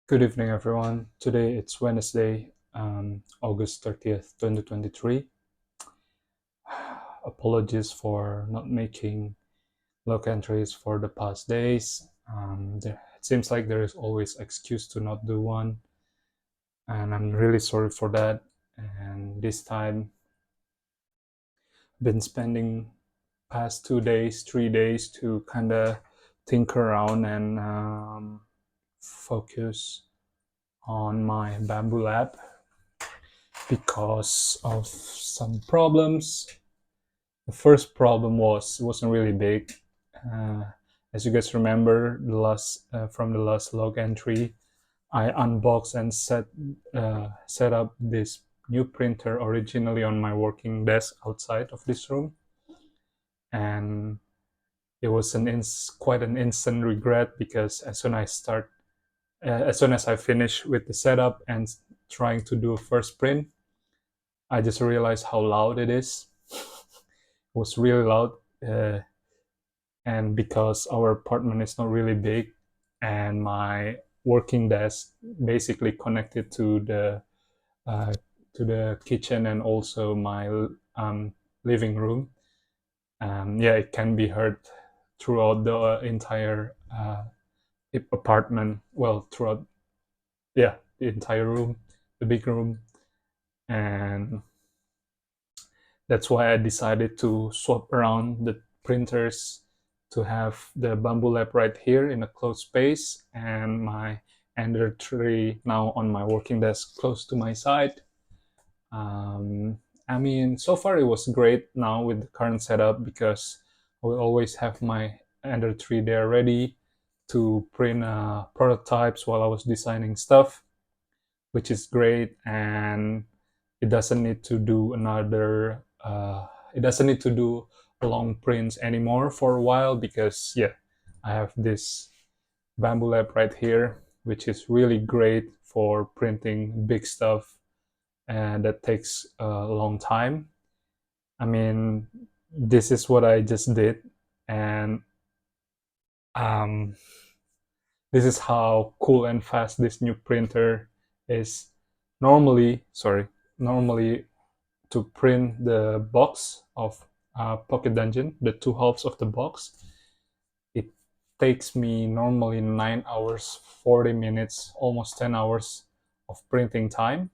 Good evening, everyone. Today it's Wednesday, August 30th, 2023. Apologies for not making log entries for the past days. It seems like there is always excuse to not do one, and I'm really sorry for that. And this time, been spending past 2 days, 3 days to kind of think around and focus on my Bambu Lab because of some problems. The first problem was it wasn't really big. Uh, as you guys remember, the last from the last log entry, I unboxed and set up this new printer originally on my working desk outside of this room, and it was quite an instant regret because as soon as I finished with the setup and trying to do a first print, I just realized how loud it is. It was really loud, uh, and because our apartment is not really big, and my working desk basically connected uh, to the kitchen and also my living room. Yeah, it can be heard throughout the entire apartment. Well, throughout, yeah, the entire room, the big room, and that's why I decided to swap around the printers to have the Bambu Lab right here in a closed space and my Ender 3 now on my working desk close to my side. Um, I mean, so far it was great now with the current setup because I will always have my Ender 3 there ready to print prototypes while I was designing stuff, which is great. And it doesn't need to do it doesn't need to do long prints anymore for a while because yeah, I have this Bambu Lab right here, which is really great for printing big stuff and that takes a long time. I mean, this is what I just did, and um, this is how cool and fast this new printer is. Normally, to print the box of Pocket Dungeon, the two halves of the box, it takes me normally 9 hours, 40 minutes, almost 10 hours of printing time.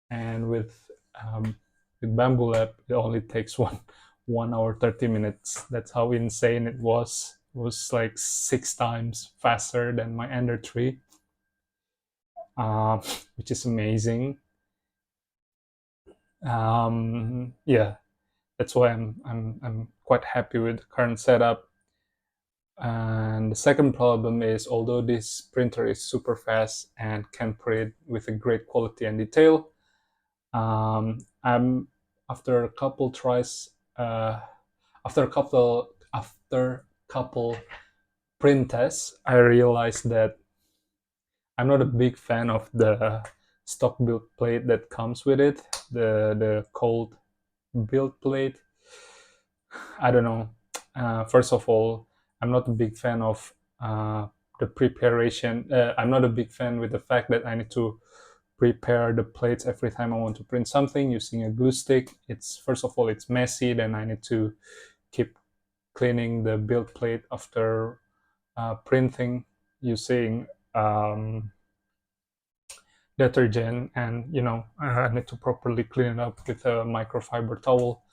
And with Bambu Lab, it only takes 1 hour, 30 minutes. That's how insane it was. It was like 6 times faster than my Ender 3, uh, which is amazing. Yeah, that's why I'm quite happy with the current setup. And the second problem is, although this printer is super fast and can print with a great quality and detail, I'm after a couple tries, after couple print tests, I realized that I'm not a big fan of the stock build plate that comes with it, the cold build plate. I don't know. First of all, I'm not a big fan of the preparation. I'm not a big fan with the fact that I need to prepare the plates every time I want to print something using a glue stick. It's first of all it's messy. Then I need to keep cleaning the build plate after printing using detergent, and I need to properly clean it up with a microfiber towel.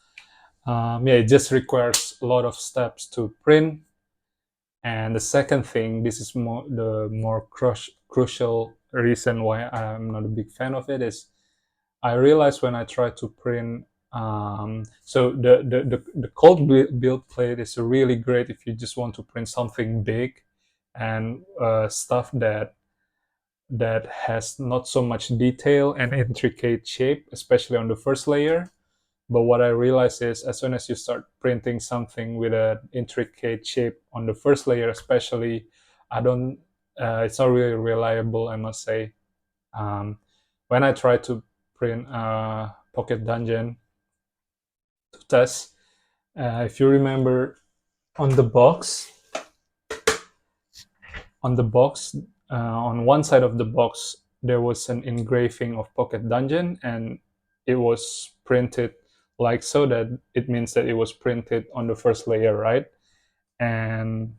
Yeah, it just requires a lot of steps to print. And the second thing, this is the more crucial reason why I'm not a big fan of it, is I realized when I try to print. So the cold build plate is really great if you just want to print something big and stuff that has not so much detail and intricate shape, especially on the first layer. But what I realized is, as soon as you start printing something with an intricate shape on the first layer, especially, I don't. It's not really reliable, I must say. Um, when I try to print Pocket Dungeon to test, if you remember, on the box, on the box, on one side of the box there was an engraving of Pocket Dungeon, and it was printed like so, that it means that it was printed on the first layer, right? And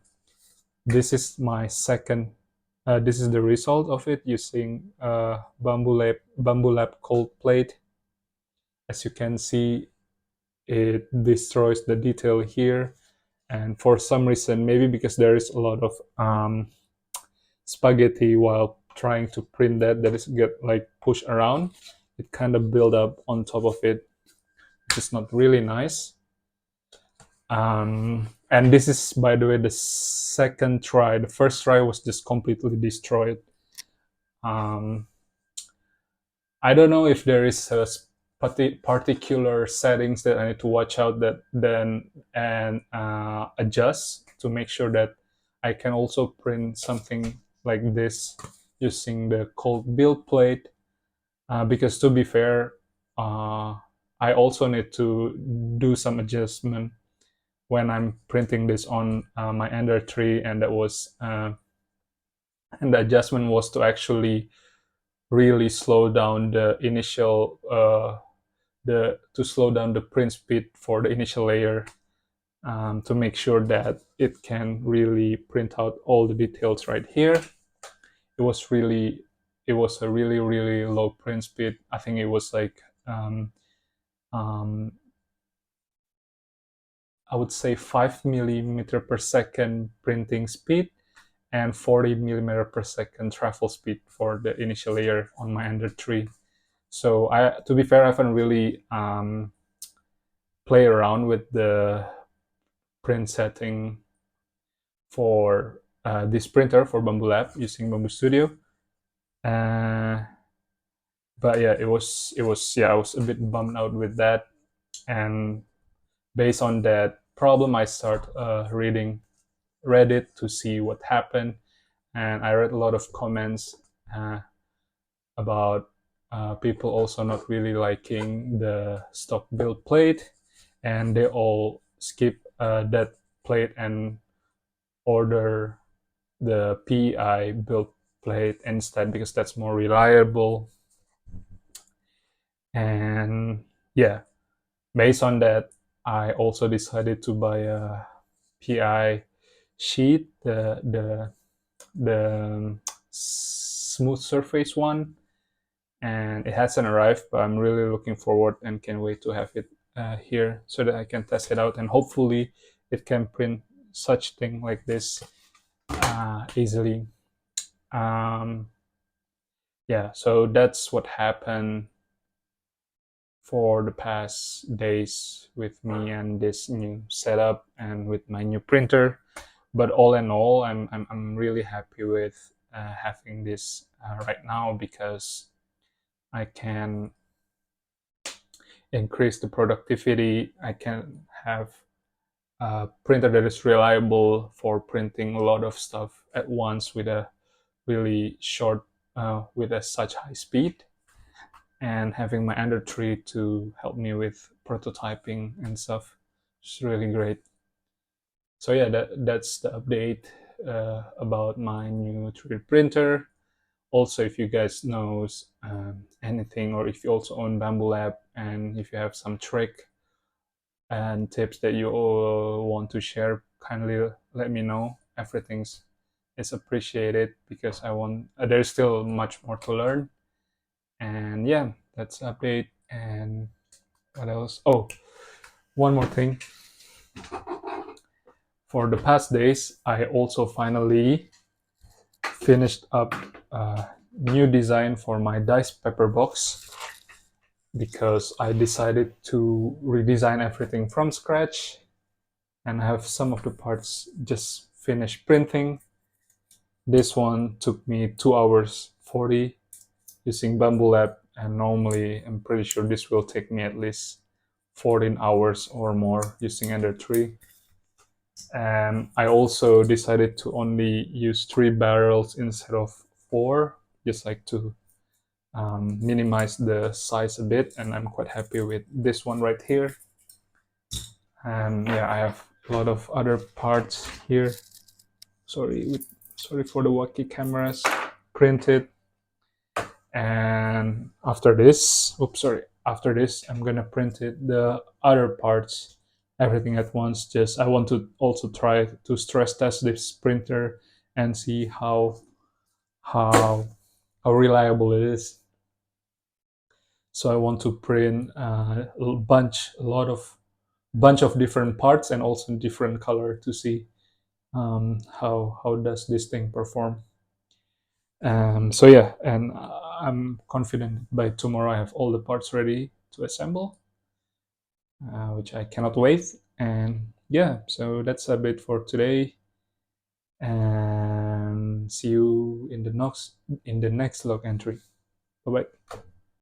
this is my second. This is the result of it using Bambu Lab cold plate. As you can see, it destroys the detail here, and for some reason, maybe because there is a lot of spaghetti while trying to print that is get like pushed around, it kind of build up on top of it, which is not really nice. And this is, by the way, the second try. The first try was just completely destroyed. um, I don't know if there is a particular settings that I need to watch out that then and adjust to make sure that I can also print something like this using the cold build plate. Because to be fair, I also need to do some adjustment when I'm printing this on my Ender 3, and that was and the adjustment was to actually really slow down the initial the to slow down the print speed for the initial layer, to make sure that it can really print out all the details right here. It was really, it was a really low print speed. I think it was like um, I would say 5 millimeter per second printing speed and 40 millimeter per second travel speed for the initial layer on my Ender 3. So to be fair, I haven't really play around with the print setting for this printer for Bambu Lab using Bambu Studio. Uh, but yeah, I was a bit bummed out with that, and based on that problem, I start reading Reddit to see what happened, and I read a lot of comments about people also not really liking the stock build plate, and they all skip that plate and order the PI build plate instead because that's more reliable. And yeah, based on that, I also decided to buy a PI sheet, the smooth surface one, and it hasn't arrived, but I'm really looking forward and can't wait to have it here so that I can test it out, and hopefully it can print such thing like this easily. um, yeah, so that's what happened for the past days with me and this new setup and with my new printer. But all in all, I'm really happy with having this right now, because I can increase the productivity. I can have a printer that is reliable for printing a lot of stuff at once with a really short, with a such high speed, and having my Ender 3 to help me with prototyping and stuff. It's really great. So yeah, that's the update about my new 3D printer. Also, if you guys knows anything, or if you also own Bambu Lab, and if you have some trick and tips that you all want to share, kindly let me know. Everything's is appreciated, because I want there's still much more to learn. And yeah, that's the update. And what else? Oh, one more thing. For the past days, I also finally finished up a new design for my dice pepper box, because I decided to redesign everything from scratch, and I have some of the parts just finished printing. This one took me 2 hours 40 using Bambu Lab, and normally I'm pretty sure this will take me at least 14 hours or more using Ender 3. And I also decided to only use 3 barrels instead of 4, just like to minimize the size a bit, and I'm quite happy with this one right here. And yeah, I have a lot of other parts here. Sorry, sorry for the wacky cameras, print it, and after this, oops, sorry, after this, I'm gonna print it the other parts, everything at once. Just I want to also try to stress test this printer and see how how reliable it is. So I want to print a lot of bunch of different parts and also different color to see how does this thing perform. So yeah, and I'm confident by tomorrow I have all the parts ready to assemble, which I cannot wait. And yeah, so that's a bit for today, and see you in the next log entry. Bye bye.